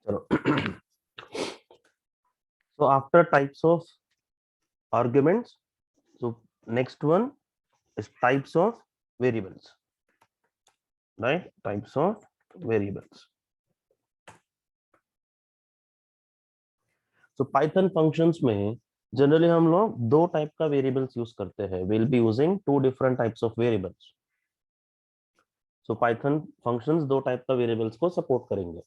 चलो so after types of arguments, so next one is types of variables, right? Types of variables. So Python functions में generally हम लोग दो type का variables use करते हैं. Will be using two different types of variables. So Python functions दो type का variables को सपोर्ट करेंगे.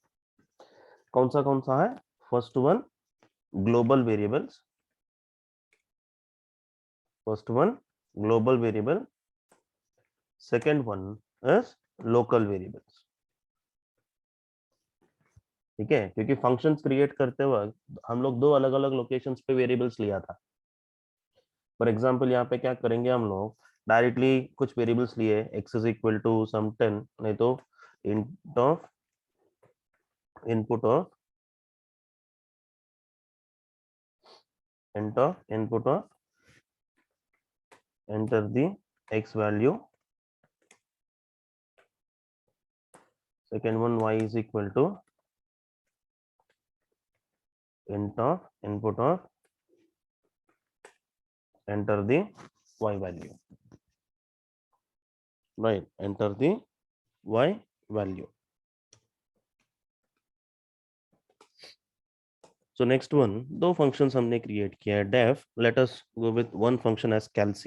कौन सा है? First one global variables. First one global variable. Second one is local variables. ठीक है, क्योंकि फंक्शंस क्रिएट करते वक्त हम लोग दो अलग अलग लोकेशंस पे वेरिएबल्स लिया था. फॉर एग्जांपल यहाँ पे क्या करेंगे हम लोग, डायरेक्टली कुछ वेरिएबल्स लिए x is equal to some 10, नहीं तो int of input of enter the x value. Second one y is equal to int of input of enter the y value. Right, enter the y value. So next one, दो functions हमने create किया है. def, let us go with one function as calc.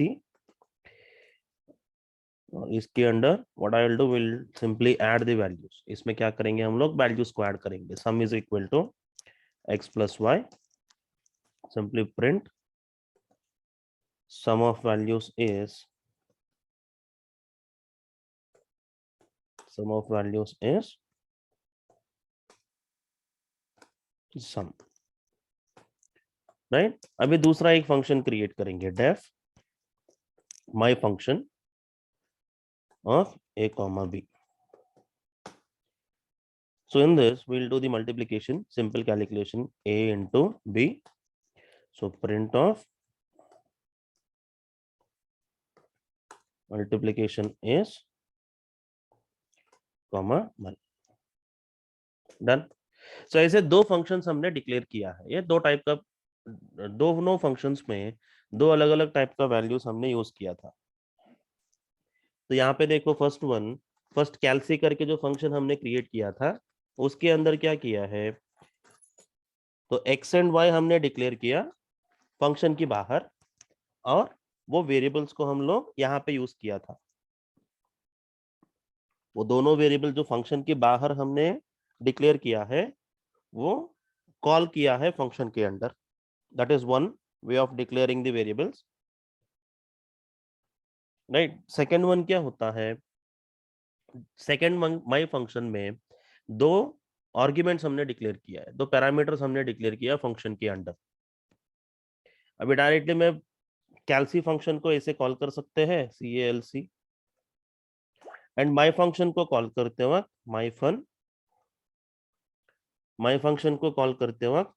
इसके अंदर what I will do, will simply add the values. इसमें क्या करेंगे हम लोग, values को add करेंगे. sum is equal to x plus y. Simply print sum of values is sum. Right. अभी दूसरा एक फंक्शन क्रिएट करेंगे, def my function of a comma b. So in this we'll do the multiplication, simple calculation, a into b. So print of multiplication is comma 1. Done. सो ऐसे दो functions हमने declare किया है. ये दो टाइप का, दोनों फंक्शंस में दो अलग अलग टाइप का वैल्यूज हमने यूज किया था. तो यहाँ पे देखो, फर्स्ट कैल्सी करके जो फंक्शन हमने क्रिएट किया था उसके अंदर क्या किया है, तो x एंड y हमने डिक्लेयर किया फंक्शन की बाहर, और वो वेरिएबल्स को हम लोग यहाँ पे यूज किया था. वो दोनों वेरिएबल जो फंक्शन के बाहर हमने डिक्लेयर किया है वो कॉल किया है फंक्शन के अंदर. That is one way of declaring the variables. Right. Second one क्या होता है, सेकेंड माई फंक्शन में दो आर्ग्यूमेंट्स हमने डिक्लेयर किया है, दो पैरामीटर्स हमने डिक्लेयर किया फंक्शन के अंदर. अभी डायरेक्टली मैं कैल्सी फंक्शन को ऐसे कॉल कर सकते हैं, CALC, एंड माई फंक्शन को कॉल करते वक्त माई फंक्शन को कॉल करते वक्त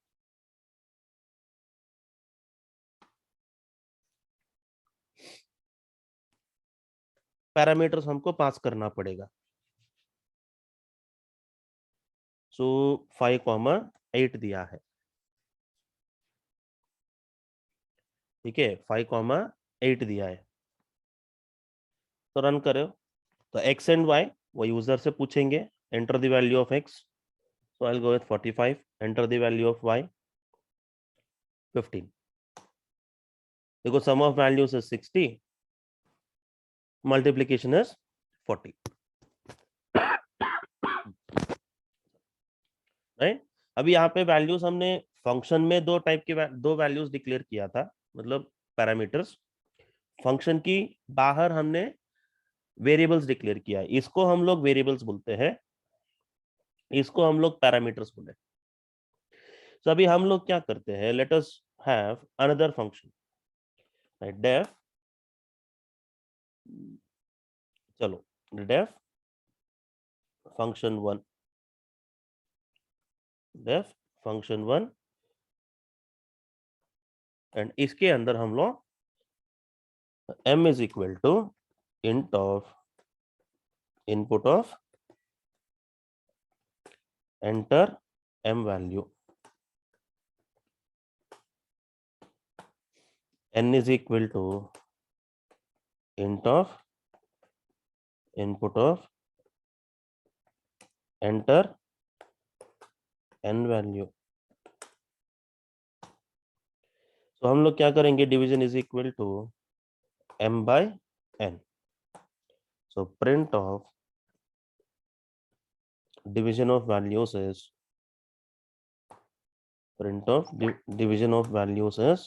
पैरामीटर्स हमको पास करना पड़ेगा. सो 5,8 दिया है. ठीक है, 5,8 दिया है. तो रन करो तो x एंड y वो यूजर से पूछेंगे, enter the value of x. So I will go with 45. Enter the value of y 15. देखो, sum of values is 60, multiplication is 40. Right. अभी यहाँ पे वैल्यूज हमने फंक्शन में दो टाइप के दो वैल्यूज डिक्लेयर किया था, मतलब पैरामीटर्स. फंक्शन की बाहर हमने वेरिएबल्स डिक्लेयर किया है. इसको हम लोग वेरिएबल्स बोलते हैं, इसको हम लोग पैरामीटर्स बोलते हैं. तो अभी हम लोग क्या करते हैं, let us have another function, right. Def, चलो def function 1, def function 1, and इसके अंदर हम लोग m is equal to int of input of enter m value, n is equal to int of input of enter n value. तो हम लोग क्या करेंगे, division is equal to m by n. So print of division of values is division of values is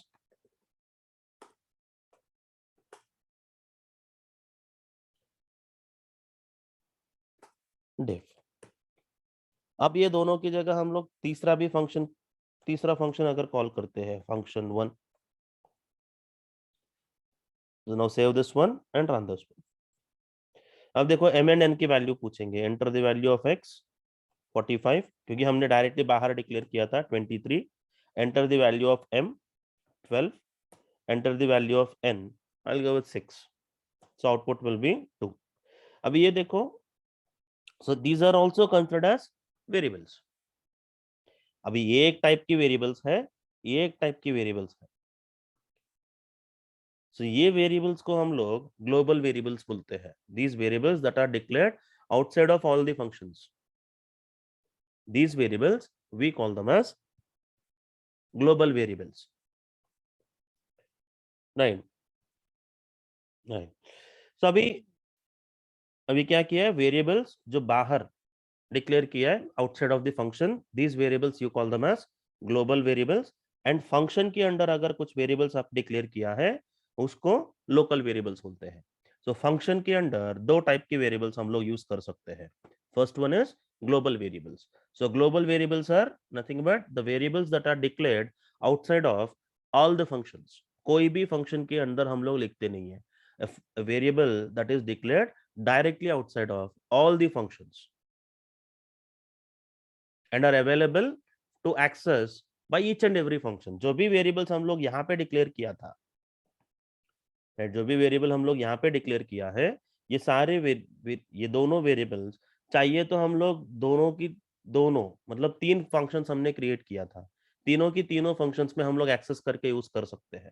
diff. अब ये दोनों की जगह हम लोग तीसरा फंक्शन अगर कॉल करते हैं, function 1, so now save this one and run this one. अब देखो m and n की वैल्यू पूछेंगे, enter the value of x 45, क्योंकि हमने डायरेक्टली बाहर डिक्लेयर किया था 23, enter the value of m 12, enter the value of n, I'll go with 6, so output will be 2. अब ये देखो, so these are also considered as variables. अभी ये एक टाइप की वेरिएबल्स है, ये एक टाइप की वेरिएबल्स है. So ये वेरिएबल्स को हम लोग ग्लोबल वेरिएबल्स बोलते हैं. These variables that are declared outside of all the functions, these variables we call them as global variables. Right. So अभी क्या किया है, वेरिएबल्स जो बाहर डिक्लेयर किया है outside of the function, these variables you call them as global variables. And function के under अगर कुछ वेरिएबल्स आप डिक्लेयर किया है उसको लोकल वेरिएबल्स बोलते हैं. सो फंक्शन के अंडर दो टाइप के वेरिएबल्स हम लोग यूज कर सकते हैं. First one is global variables. So global variables are nothing but the variables that are declared outside of all the functions. कोई भी फंक्शन के अंदर हम लोग लिखते नहीं है. A variable that is declared directly outside of all the functions and are available to access by each and every function. जो भी वेरिएबल्स हम लोग यहाँ पे डिक्लेयर किया था, जो भी वेरिएबल हम लोग यहाँ पे डिक्लेयर किया है, ये सारे ये दोनों वेरिएबल्स चाहिए तो हम लोग दोनों मतलब 3 फंक्शंस हमने क्रिएट किया था, तीनों की तीनों फंक्शंस में हम लोग एक्सेस करके यूज कर सकते हैं.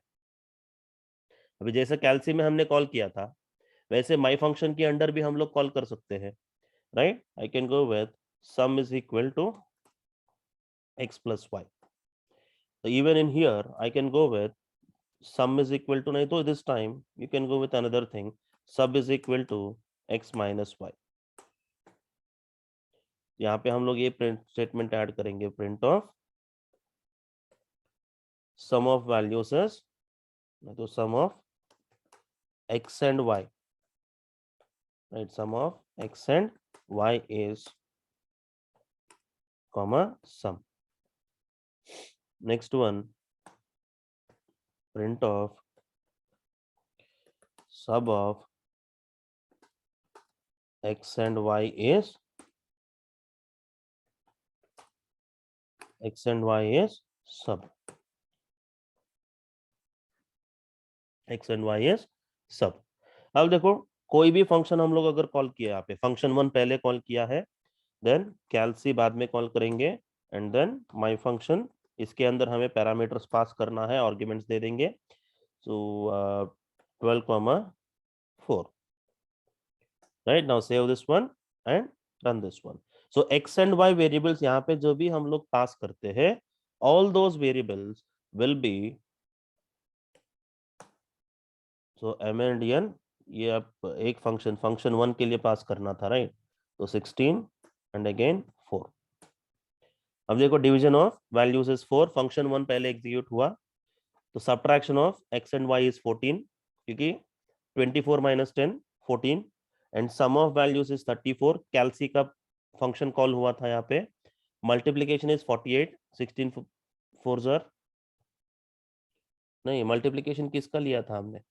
अभी जैसे कैल्सी में हमने कॉल किया था, वैसे माई फंक्शन के अंडर भी हम लोग कॉल कर सकते हैं. Right, I can go with sum is equal to x plus y. So even in here I can go with sum is equal to, नहीं तो this time you can go with another thing, sub is equal to x minus y. यहाँ पे हम लोग ये print statement add करेंगे, print of sum of values is, नहीं तो sum of x and y. Right, sum of x and y is comma sum. Next one, print of sub of x and y is sub. x and y is sub. अब देखो कोई भी function हम लोग अगर call किया, यहाँ पे फंक्शन 1 पहले कॉल किया है, देन कैल्सी बाद में कॉल करेंगे, एंड देन माई फंक्शन, इसके अंदर हमें पैरामीटर्स पास करना है, आर्ग्यूमेंट्स दे देंगे. So 12,4. Right, now save this one and run this one. So x and y variables यहाँ पे जो भी हम लोग पास करते हैं, all those variables will be, so m and n, ये आप एक फंक्शन 1 के लिए पास करना था. राइट, तो 16 एंड अगेन 4. अब देखो division of values is 4, function 1 पहले एग्जीक्यूट हुआ, तो subtraction of x and y is 14, क्योंकि 24 minus 10 14, and sum of values is 34. कैल्सी का फंक्शन कॉल हुआ था यहाँ पे. मल्टीप्लीकेशन इज 48, 16 4 नहीं, मल्टीप्लीकेशन किसका लिया था हमने,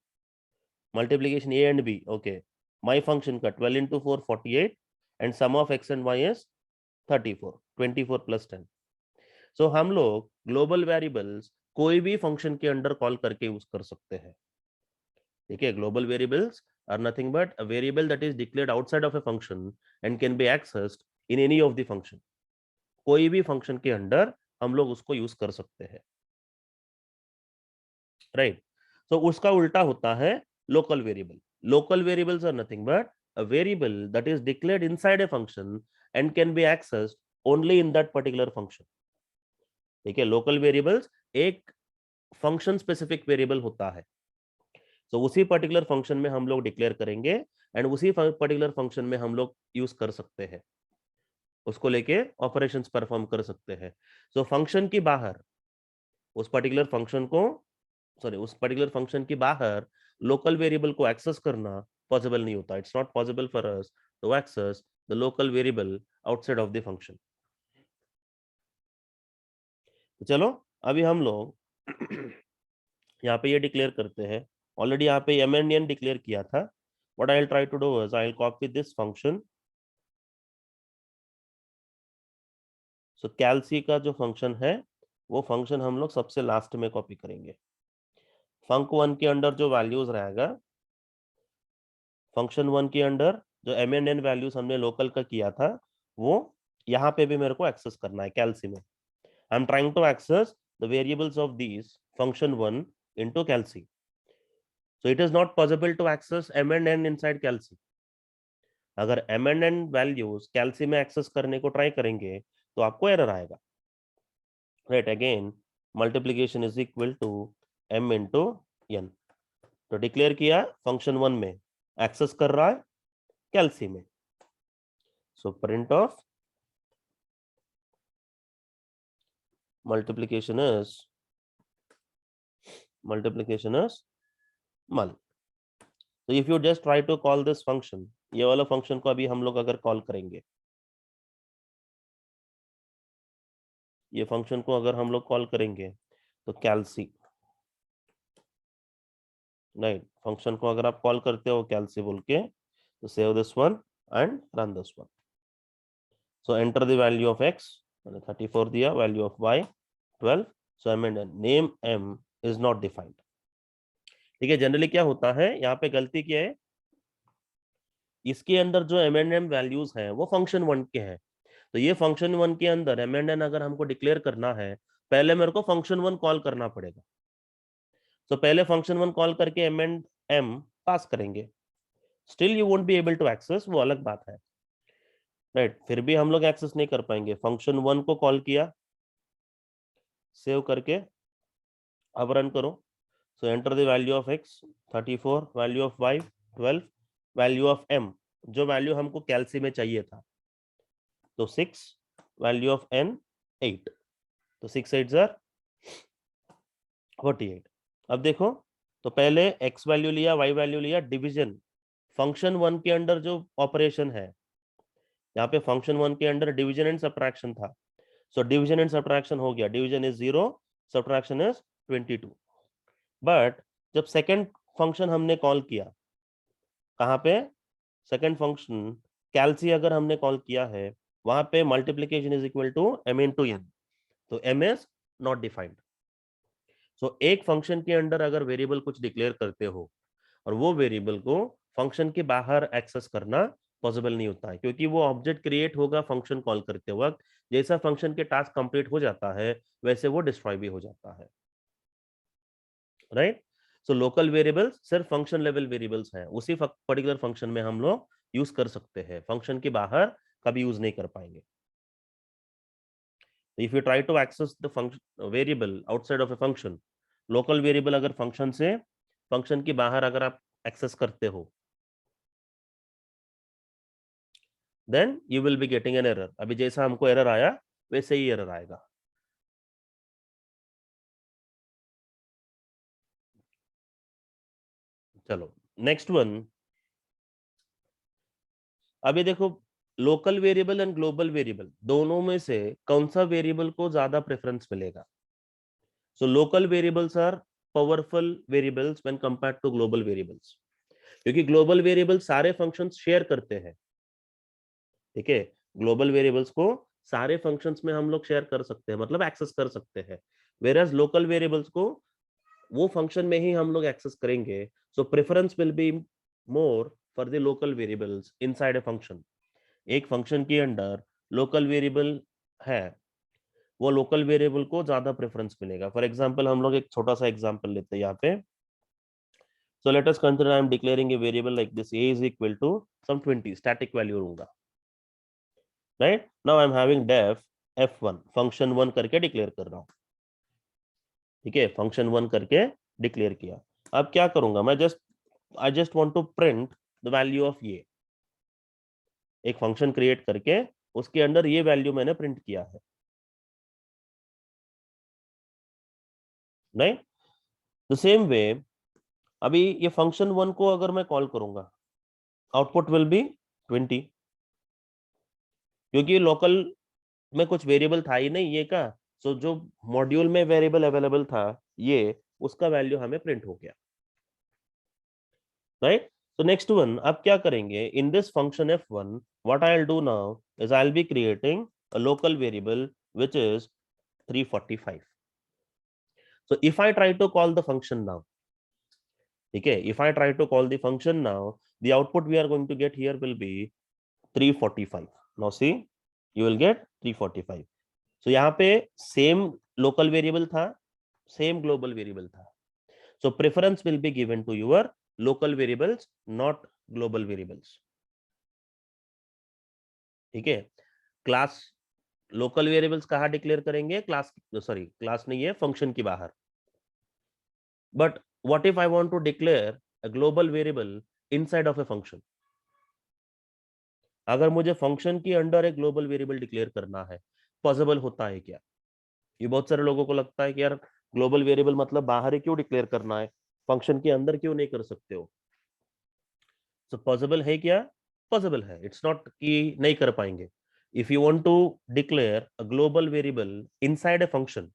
multiplication a and b. Okay, my function का 12 into 4 48, and sum of x and y is 34, 24 plus 10. सो हम लोग ग्लोबल वेरिएबल्स कोई भी फंक्शन के अंडर कॉल करके यूज कर सकते हैं. ठीक है, global variables are nothing but a variable that is declared outside of a function and can be accessed in any of the function. कोई भी फंक्शन के अंडर हम लोग उसको यूज कर सकते हैं, राइट। तो उसका उल्टा होता है local variable. Local variables are nothing but a variable that is declared inside a function and can be accessed only in that particular function। ठीक है, लोकल वेरिएबल्स एक फंक्शन स्पेसिफिक वेरिएबल होता है, तो उसी पर्टिकुलर फंक्शन में हम लोग डिक्लेयर करेंगे एंड उसी पर्टिकुलर फंक्शन में हम लोग यूज कर सकते हैं, उसको लेके ऑपरेशंस परफॉर्म कर सकते हैं। तो फंक्शन की बाहर उस पर्टिकुलर फंक्शन को उस पर्टिकुलर फंक्शन की बाहर लोकल वेरिएबल को एक्सेस करना पॉसिबल नहीं होता। It's not possible for us to access the local variable outside of the function. तो चलो अभी हम लोग यहाँ पे ये डिक्लेयर करते हैं। ऑलरेडी यहाँ पे एम एंड एन डिक्लेयर किया था। What I will try to do is I will copy this function. So कैलसी का जो फंक्शन है वो फंक्शन हम लोग सबसे लास्ट में कॉपी करेंगे। फंक वन के अंडर जो वैल्यूज रहेगा, फंक्शन वन के अंडर जो एम एंड एन वैल्यूज हमने लोकल का किया था वो यहाँ पे भी मेरे को एक्सेस करना है कैलसी में। I am trying to access the variables of these function one into calci. So it is not possible to access m and n inside calci। अगर m and n वैल्यूज कैल्सी में एक्सेस करने को try करेंगे तो आपको error आएगा, right. Again multiplication is equal to m into n। तो declare किया फंक्शन वन में एक्सेस कर रहा है कैल्सी में। So print of multiplication is मल। तो if you just try to call this function, ये वाला फंक्शन को अभी हम लोग अगर कॉल करेंगे, ये फंक्शन को अगर हम लोग कॉल करेंगे तो कैल्सी, राइट। फंक्शन को अगर आप कॉल करते हो कैल्सी बोल के तो save this one and run this one. So enter the value of x, मैंने 34 दिया, value of y 12। So M and name m is not defined. ठीक है, जनरली क्या होता है यहाँ पे गलती क्या है, इसके अंदर जो एम एंड एम वैल्यूज हैं वो फंक्शन वन के हैं। तो ये फंक्शन वन के अंदर एम एंड एन अगर हमको डिक्लेयर करना है, पहले मेरे को फंक्शन वन कॉल करना पड़ेगा। तो पहले फंक्शन वन कॉल करके एम एंड एम पास करेंगे, still you won't be able to access, वो अलग बात है, राइट। फिर भी हम लोग एक्सेस नहीं कर पाएंगे। फंक्शन वन को कॉल किया, सेव करके अब रन करो। सो enter the value of x 34, value of y 12, value of m जो वैल्यू हमको कैल्सी में चाहिए था तो 6, वैल्यू ऑफ n 8। तो 6 8 जार 48। अब देखो, तो पहले x वैल्यू लिया, y वैल्यू लिया, डिवीजन फंक्शन वन के अंडर जो ऑपरेशन है, यहाँ पे फंक्शन वन के अंडर डिवीजन एंड सब्ट्रैक्शन था। सो डिवीजन एंड सब्ट्रैक्शन हो गया, division is 0, subtraction is 22। But जब सेकंड फंक्शन हमने कॉल किया, कहाँ पे सेकंड फंक्शन कैल्सी अगर हमने कॉल किया है, वहां पे multiplication is equal to m into n। तो m is not defined. So एक फंक्शन के अंडर अगर वेरिएबल कुछ डिक्लेयर करते हो और वो वेरिएबल को फंक्शन के बाहर एक्सेस करना पॉसिबल नहीं होता है, क्योंकि वो ऑब्जेक्ट क्रिएट होगा फंक्शन कॉल करते वक्त, जैसा फंक्शन के टास्क कंप्लीट हो जाता है वैसे वो डिस्ट्रॉय भी हो जाता है, राइट। सो लोकल वेरिएबल्स सिर्फ फंक्शन लेवल वेरिएबल्स हैं, उसी पर्टिकुलर फंक्शन में हम लोग यूज कर सकते हैं, फंक्शन के बाहर कभी यूज नहीं कर पाएंगे। If you try to access the function variable outside of a function, local variable अगर फंक्शन से फंक्शन के बाहर अगर आप एक्सेस करते हो, then you will be getting an error. अभी जैसा हमको एरर आया वैसे ही एरर आएगा। चलो नेक्स्ट वन। अभी देखो, local variable and global variable दोनों में से कौन सा वेरिएबल को ज्यादा प्रेफरेंस मिलेगा। So local variables are powerful variables when compared to global variables, क्योंकि ग्लोबल वेरिएबल सारे फंक्शंस शेयर करते हैं। ठीक है, ग्लोबल वेरिएबल्स को सारे फंक्शंस में हम लोग शेयर कर सकते हैं, मतलब एक्सेस कर सकते हैं। वेयर एज लोकल वेरिएबल्स को वो फंक्शन में ही हम लोग एक्सेस करेंगे। So preference will be more for the local variables inside a function. एक फंक्शन के अंदर लोकल वेरिएबल है वो लोकल वेरिएबल को ज्यादा प्रेफरेंस मिलेगा। फॉर एग्जांपल हम लोग एक छोटा सा एग्जांपल लेते हैं यहाँ पे। So let us consider I am declaring a variable like this, a is equal to some 20 static value लूंगा, right? Now I am having def f1 function 1 करके डिक्लेयर कर रहा हूँ, ठीक है, function 1 करके डिक्लेयर किया। अब क्या करूंगा मैं, I just want to print the value of ये, एक फंक्शन क्रिएट करके उसके अंदर ये वैल्यू मैंने प्रिंट किया है, राइट? द सेम वे अभी ये फंक्शन 1 को अगर मैं कॉल करूंगा, आउटपुट विल बी 20, क्योंकि लोकल में कुछ वेरिएबल था ही नहीं ये का, सो जो मॉड्यूल में वेरिएबल अवेलेबल था ये, उसका वैल्यू हमें प्रिंट हो गया, राइट? So next one, अब क्या करेंगे, in this function f1 what I'll do now is I'll be creating a local variable which is 345. So if I try to call the function now, ठीक है, if I try to call the function now, the output we are going to get here will be 345. Now see, you will get 345. So यहाँ पे same local variable था, same global variable था, so preference will be given to your local variables, not global variables, ठीक है? Class local variables कहाँ declare करेंगे, class, sorry class नहीं है, फंक्शन की बाहर। But what if I want to declare a global variable inside of a function? अगर मुझे फंक्शन के अंडर एक ग्लोबल वेरिएबल डिक्लेयर करना है, पॉसिबल होता है क्या? ये बहुत सारे लोगों को लगता है कि यार ग्लोबल वेरिएबल मतलब बाहर ही क्यों डिक्लेयर करना है, फंक्शन के अंदर क्यों नहीं कर सकते हो? सो पॉसिबल है क्या? पॉसिबल है, इट्स नॉट कि नहीं कर पाएंगे। If you want to declare a global variable inside a function,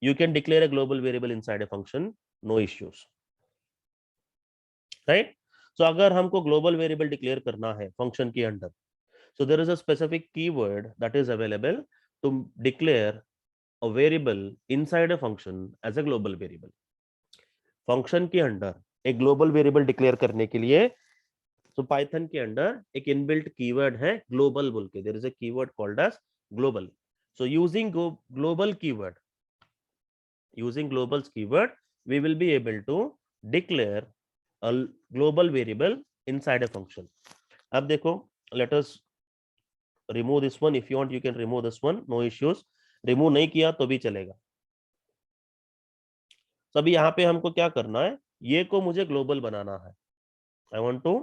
you can declare a global variable inside a function, no issues, right? So अगर हमको global variable declare करना है function के अंदर, so there is a specific keyword that is available to declare a variable inside a function as a global variable. function के अंदर एक global variable declare करने के लिए, so python के अंदर एक inbuilt keyword है global बोल के, there is a keyword called as global. So using global keyword, using global keyword, we will be able to declare a global variable inside a function. अब देखो, let us remove this one. If you want, you can remove this one, no issues. remove नहीं किया तो भी चलेगा। तो अभी यहाँ पे हमको क्या करना है, ये को मुझे ग्लोबल बनाना है। I want to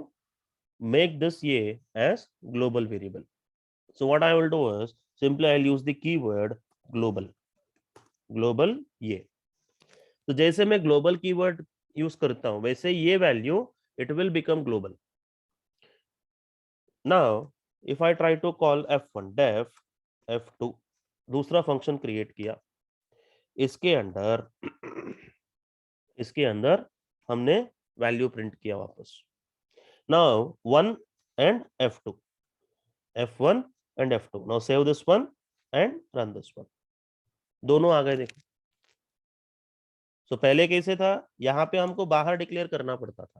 make this ये as global variable. So what I will do is simply I'll use the keyword global. global ये, तो जैसे मैं ग्लोबल कीवर्ड यूज करता हूं वैसे ये value it will become global. Now if I try to call f1 def f2, दूसरा function create किया, इसके अंदर इसके अंदर हमने वैल्यू प्रिंट किया वापस। Now 1 and f2, f1 and f2, now save this one and run this one, दोनों आ गए देखो। तो पहले कैसे था, यहाँ पे हमको बाहर डिक्लेयर करना पड़ता था।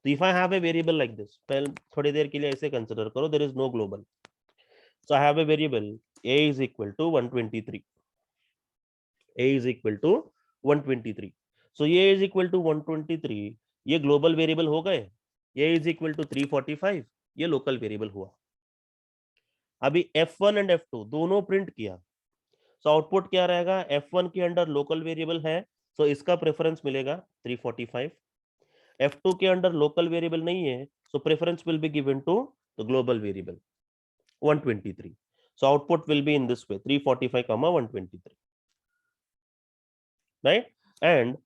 तो if I have a variable like this, पहले थोड़ी देर के लिए ऐसे कंसीडर करो, there is no global, so I have a variable a is equal to 123, a is equal to 123, so a is equal to 123, ये ग्लोबल वेरिएबल हो गए, a is equal to 345, ये लोकल वेरिएबल हुआ। अभी f1 and f2 दोनों print किया, so output क्या रहेगा, f1 के अंडर लोकल वेरिएबल है, सो इसका प्रेफरेंस मिलेगा 345, f2 के अंडर लोकल वेरिएबल नहीं है, so preference will be given to the global variable 123, so output will be in this way 345 123, right? and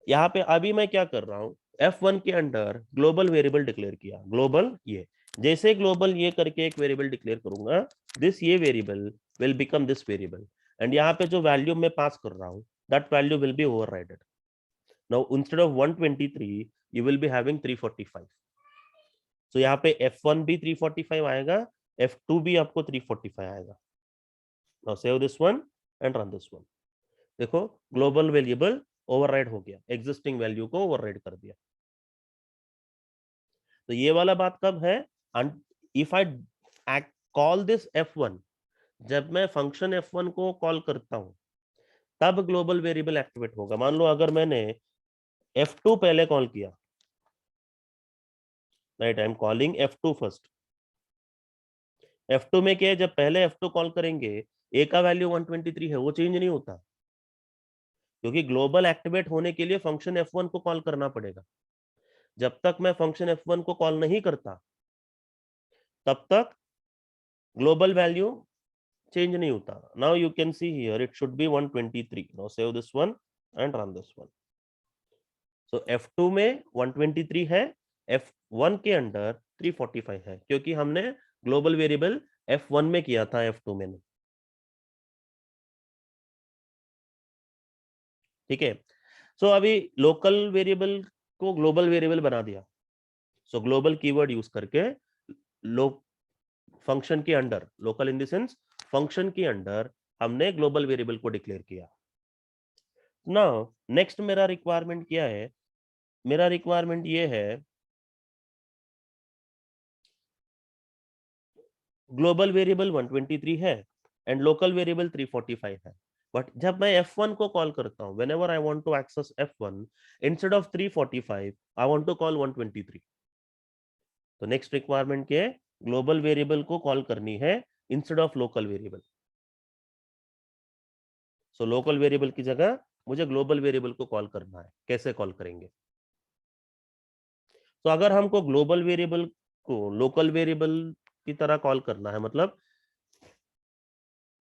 यहाँ पे अभी मैं क्या कर रहा हूँ, f1 के अंडर ग्लोबल वेरिएबल डिक्लेयर किया, ग्लोबल ये, जैसे ग्लोबल ये करके एक वेरिएबल डिक्लेयर करूंगा, दिस ये variable will become this variable, and यहाँ पे जो वैल्यू मैं पास कर रहा हूँ that value will be overrided. Now instead of 123 you will be having 345, so यहाँ पे f1 भी 345 आएगा, f2 भी आपको 345 आएगा। Now save this one and run this one, देखो ग्लोबल वेरिएबल ओवरराइड हो गया, एग्जिस्टिंग वैल्यू को ओवरराइड कर दिया। तो ये वाला बात कब है, if I call this f1, जब मैं फंक्शन f1 को कॉल करता हूं तब ग्लोबल वेरिएबल एक्टिवेट होगा। मान लो अगर मैंने f2 पहले कॉल किया, right, I am calling f2 first. f2 में क्या है, जब पहले f2 कॉल करेंगे a का वैल्यू 123 है, वो चेंज नहीं होता, क्योंकि ग्लोबल एक्टिवेट होने के लिए फंक्शन f1 को कॉल करना पड़ेगा। जब तक मैं फंक्शन f1 को कॉल नहीं करता तब तक ग्लोबल वैल्यू चेंज नहीं होता। Now you can see here it should be 123। Now save this one and run this one. So f2 में 123 है, f1 के अंदर 345 है, क्योंकि हमने ग्लोबल वेरिएबल f1 में किया था, f2 में नहीं। ठीक है। सो अभी लोकल वेरिएबल को ग्लोबल वेरिएबल बना दिया। सो ग्लोबल कीवर्ड यूज करके लो फंक्शन के under, local in the sense function के अंडर हमने ग्लोबल वेरिएबल को डिक्लेयर किया। नाउ नेक्स्ट मेरा रिक्वायरमेंट क्या है? मेरा रिक्वायरमेंट ये है, ग्लोबल वेरिएबल 123 है एंड लोकल वेरिएबल 345 है। बट जब मैं f1 को कॉल करता हूं, whenever I want to access f1, instead of 345 I want to call 123। तो नेक्स्ट रिक्वायरमेंट क्या है? ग्लोबल वेरिएबल को कॉल करनी है instead of local variable. So local variable की जगह मुझे ग्लोबल वेरिएबल को कॉल करना है। कैसे कॉल करेंगे? तो अगर हमको ग्लोबल वेरिएबल को लोकल वेरिएबल की तरह कॉल करना है, मतलब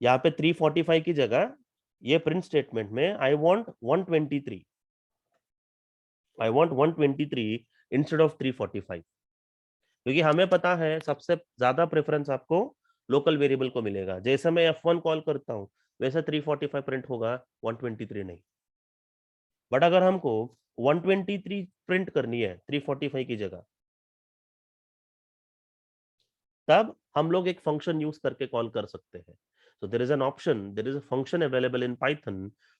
यहाँ पे 345 की जगह ये प्रिंट स्टेटमेंट में I want 123, I want 123 instead of 345, क्योंकि हमें पता है सबसे ज्यादा प्रेफरेंस आपको लोकल वेरिएबल को मिलेगा। जैसे मैं f1 कॉल करता हूं वैसे 345 प्रिंट होगा, 123 नहीं। बट अगर हमको 123 प्रिंट करनी है 345 की जगह, तब हम लोग एक फंक्शन यूज करके कॉल कर सकते हैं। So there is an option, there is a function available in Python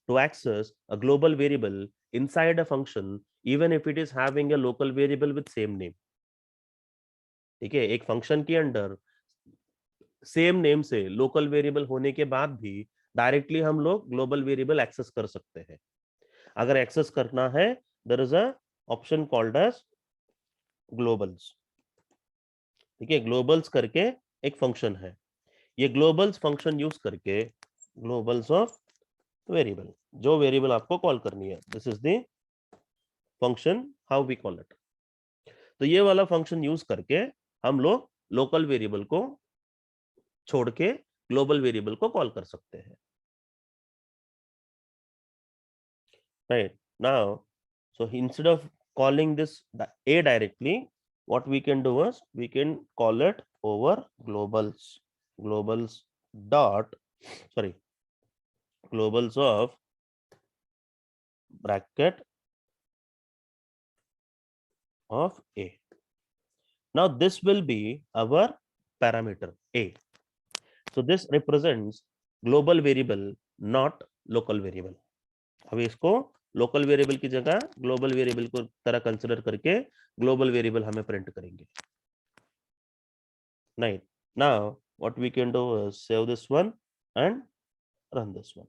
to access a global variable inside a function even if it is having a local variable with same name। ठीक है, एक function के अंदर same name से local variable होने के बाद भी डायरेक्टली हम लोग ग्लोबल वेरिएबल एक्सेस कर सकते हैं। अगर एक्सेस करना है, there is a option called as globals. ठीक है, ग्लोबल्स करके एक फंक्शन है। ये ग्लोबल्स फंक्शन यूज करके ग्लोबल्स ऑफ वेरिएबल, जो वेरिएबल आपको कॉल करनी है, this is the function how we call it. तो ये वाला फंक्शन यूज करके हम लोग लोकल वेरिएबल को छोड़ के ग्लोबल वेरिएबल को कॉल कर सकते हैं। Right now, so instead of calling this a directly, what we can do is we can call it over globals dot, sorry, globals of bracket of a. Now this will be our parameter a. So this represents global variable, not local variable। अभी इसको local variable की जगह global variable को तरह consider करके global variable हमें print करेंगे। Right now what we can do is save this one and run this one।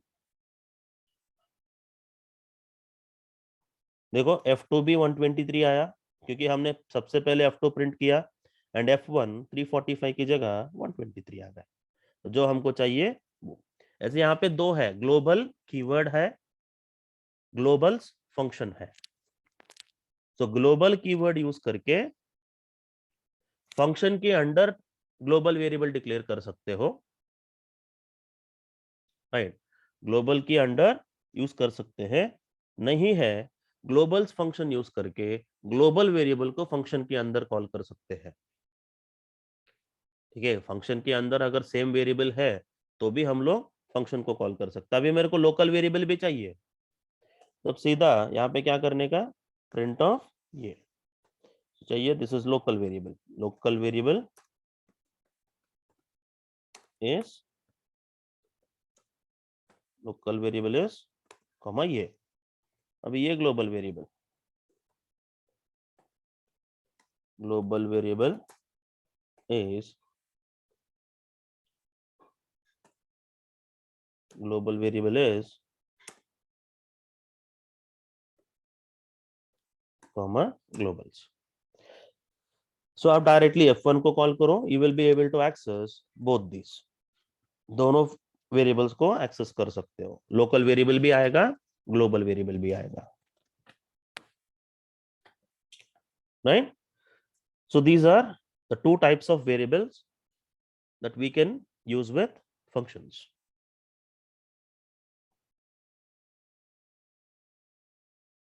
देखो f2 भी 123 आया क्योंकि हमने सबसे पहले f2 प्रिंट किया, एंड f1 345 की जगह 123 आ गया। तो जो हमको चाहिए वो, ऐसे यहाँ पे दो है, ग्लोबल कीवर्ड है, ग्लोबल्स फंक्शन है। तो ग्लोबल कीवर्ड यूज करके फंक्शन के अंडर ग्लोबल वेरिएबल डिक्लेयर कर सकते हो। राइट, ग्लोबल के अंडर यूज कर सकते हैं, नहीं है ग्लोबल्स फंक्शन यूज करके ग्लोबल वेरिएबल को फंक्शन के अंदर कॉल कर सकते हैं। ठीक है, फंक्शन के अंदर अगर सेम वेरिएबल है तो भी हम लोग फंक्शन को कॉल कर सकते हैं। अभी मेरे को लोकल वेरिएबल भी चाहिए, तो सीधा यहाँ पे क्या करने का, प्रिंट ऑफ ये चाहिए, this is local variable, local variable is, local variable is comma ये। अभी ये global variable, global variable is global variable is comma globals. So आप डायरेक्टली f1 को कॉल करो, you will be able to access both these. दोनों variables को access कर सकते हो, लोकल वेरिएबल भी आएगा, ग्लोबल वेरिएबल भी आएगा, right? So these are the two types of variables that we can use with functions.